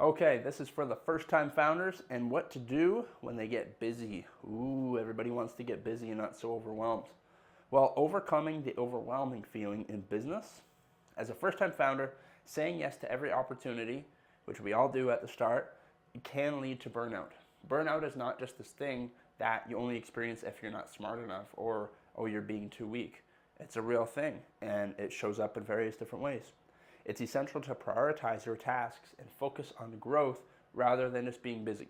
Okay, this is for the first-time founders and what to do when they get busy. Ooh, everybody wants to get busy and not so overwhelmed. Well, overcoming the overwhelming feeling in business. As a first-time founder, saying yes to every opportunity, which we all do at the start, can lead to burnout. Burnout is not just this thing that you only experience if you're not smart enough or you're being too weak. It's a real thing, and it shows up in various different ways. It's essential to prioritize your tasks and focus on growth rather than just being busy.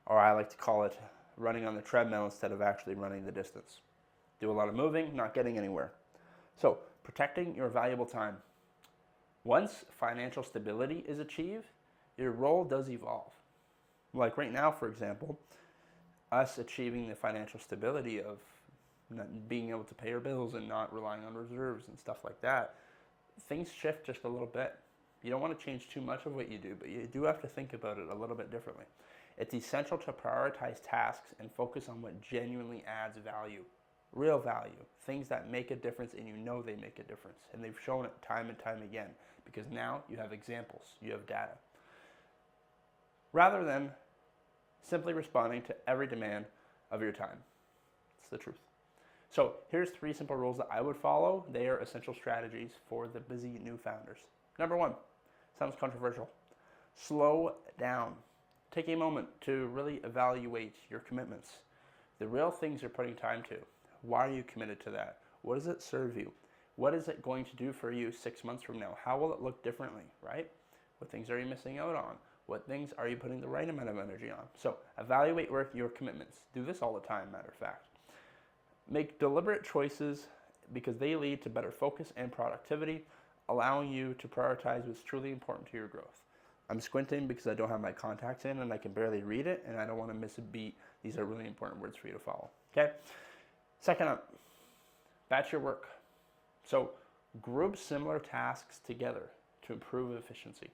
Or I like to call it running on the treadmill instead of actually running the distance. Do a lot of moving, not getting anywhere. So, protecting your valuable time. Once financial stability is achieved, your role does evolve. Like right now, for example, us achieving the financial stability of being able to pay our bills and not relying on reserves and stuff like that, things shift just a little bit. You don't want to change too much of what you do, but you do have to think about it a little bit differently. It's essential to prioritize tasks and focus on what genuinely adds value, real value, things that make a difference and you know they make a difference. And they've shown it time and time again because now you have examples, you have data. Rather than simply responding to every demand of your time. It's the truth. So here's 3 simple rules that I would follow. They are essential strategies for the busy new founders. Number 1, sounds controversial. Slow down. Take a moment to really evaluate your commitments. The real things you're putting time to. Why are you committed to that? What does it serve you? What is it going to do for you 6 months from now? How will it look differently, right? What things are you missing out on? What things are you putting the right amount of energy on? So evaluate your commitments. Do this all the time, matter of fact. Make deliberate choices because they lead to better focus and productivity, allowing you to prioritize what's truly important to your growth. I'm squinting because I don't have my contacts in and I can barely read it and I don't want to miss a beat. These are really important words for you to follow. Okay? Second up, batch your work. So group similar tasks together to improve efficiency.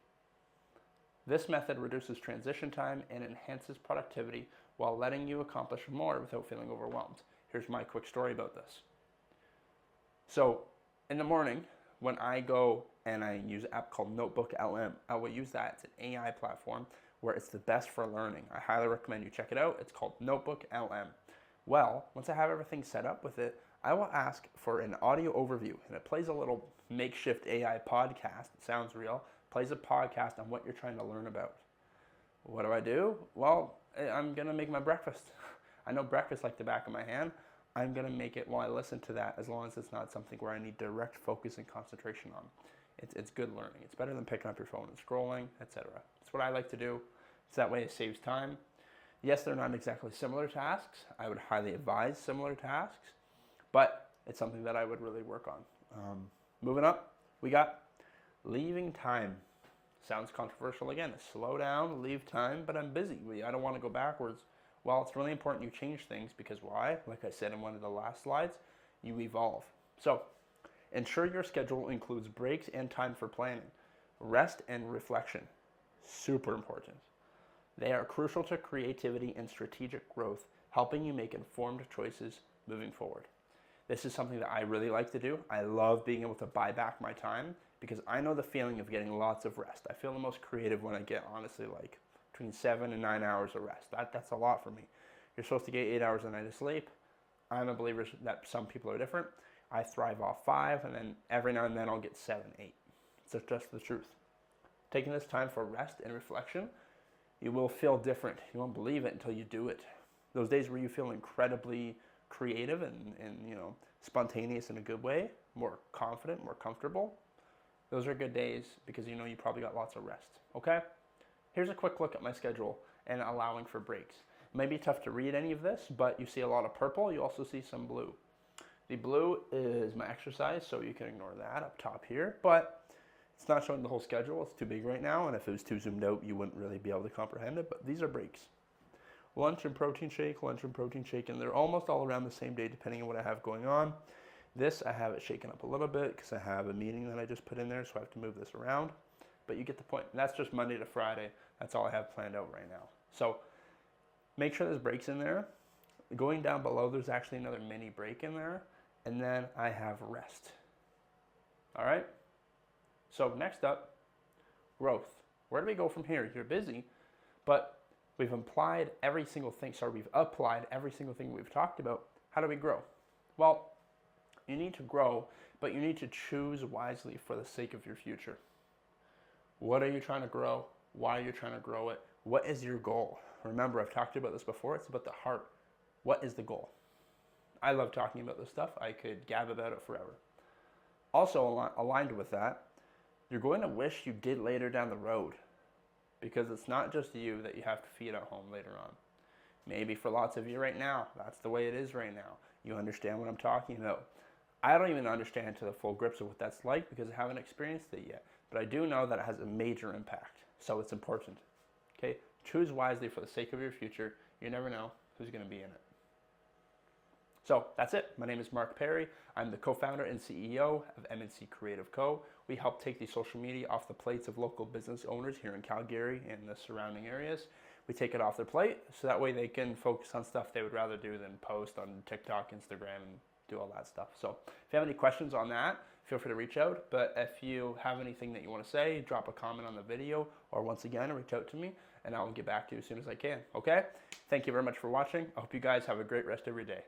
This method reduces transition time and enhances productivity while letting you accomplish more without feeling overwhelmed. Here's my quick story about this. So in the morning, when I go and I use an app called Notebook LM, I will use that. It's an AI platform where it's the best for learning. I highly recommend you check it out. It's called Notebook LM. Well, once I have everything set up with it, I will ask for an audio overview, and it plays a little makeshift AI podcast. It sounds real. Plays a podcast on what you're trying to learn about. What do? Well, I'm going to make my breakfast. I know breakfast like the back of my hand. I'm going to make it while I listen to that as long as it's not something where I need direct focus and concentration on. It's good learning. It's better than picking up your phone and scrolling, etc. It's what I like to do. So that way it saves time. Yes, they're not exactly similar tasks. I would highly advise similar tasks, but it's something that I would really work on. Moving up, we got leaving time. Sounds controversial again. Slow down, leave time, but I'm busy. I don't want to go backwards. Well, it's really important you change things because why? Like I said in one of the last slides, you evolve. So, ensure your schedule includes breaks and time for planning. Rest and reflection, super important. They are crucial to creativity and strategic growth, helping you make informed choices moving forward. This is something that I really like to do. I love being able to buy back my time because I know the feeling of getting lots of rest. I feel the most creative when I get, honestly, like between 7 and 9 hours of rest. That's a lot for me. You're supposed to get 8 hours a night of sleep. I'm a believer that some people are different. I thrive off 5, and then every now and then I'll get 7, 8. It's just the truth. Taking this time for rest and reflection, you will feel different. You won't believe it until you do it. Those days where you feel incredibly creative and spontaneous in a good way, more confident, more comfortable, those are good days because you know you probably got lots of rest. Okay? Here's a quick look at my schedule and allowing for breaks. It may be tough to read any of this, but you see a lot of purple. You also see some blue. The blue is my exercise, so you can ignore that up top here, but it's not showing the whole schedule. It's too big right now, and if it was too zoomed out, you wouldn't really be able to comprehend it, but these are breaks. Lunch and protein shake, and they're almost all around the same day depending on what I have going on. This, I have it shaken up a little bit because I have a meeting that I just put in there, so I have to move this around. But you get the point. And that's just Monday to Friday. That's all I have planned out right now. So make sure there's breaks in there. Going down below, there's actually another mini break in there. And then I have rest. All right? So next up, growth. Where do we go from here? You're busy, but we've applied every single thing we've talked about. How do we grow? Well, you need to grow, but you need to choose wisely for the sake of your future. What are you trying to grow? Why are you trying to grow it? What is your goal? Remember, I've talked about this before. It's about the heart. What is the goal? I love talking about this stuff. I could gab about it forever. Also, aligned with that, you're going to wish you did later down the road, because it's not just you that you have to feed at home later on. Maybe for lots of you right now, that's the way it is right now. You understand what I'm talking about. I don't even understand to the full grips of what that's like because I haven't experienced it yet. But I do know that it has a major impact. So it's important. Okay? Choose wisely for the sake of your future. You never know who's going to be in it. So that's it. My name is Mark Perry. I'm the co-founder and CEO of MNC Creative Co. We help take the social media off the plates of local business owners here in Calgary and the surrounding areas. We take it off their plate so that way they can focus on stuff they would rather do than post on TikTok, Instagram, and do all that stuff. So if you have any questions on that, feel free to reach out. But if you have anything that you want to say, drop a comment on the video, or once again, reach out to me and I'll get back to you as soon as I can. Okay? Thank you very much for watching. I hope you guys have a great rest of your day.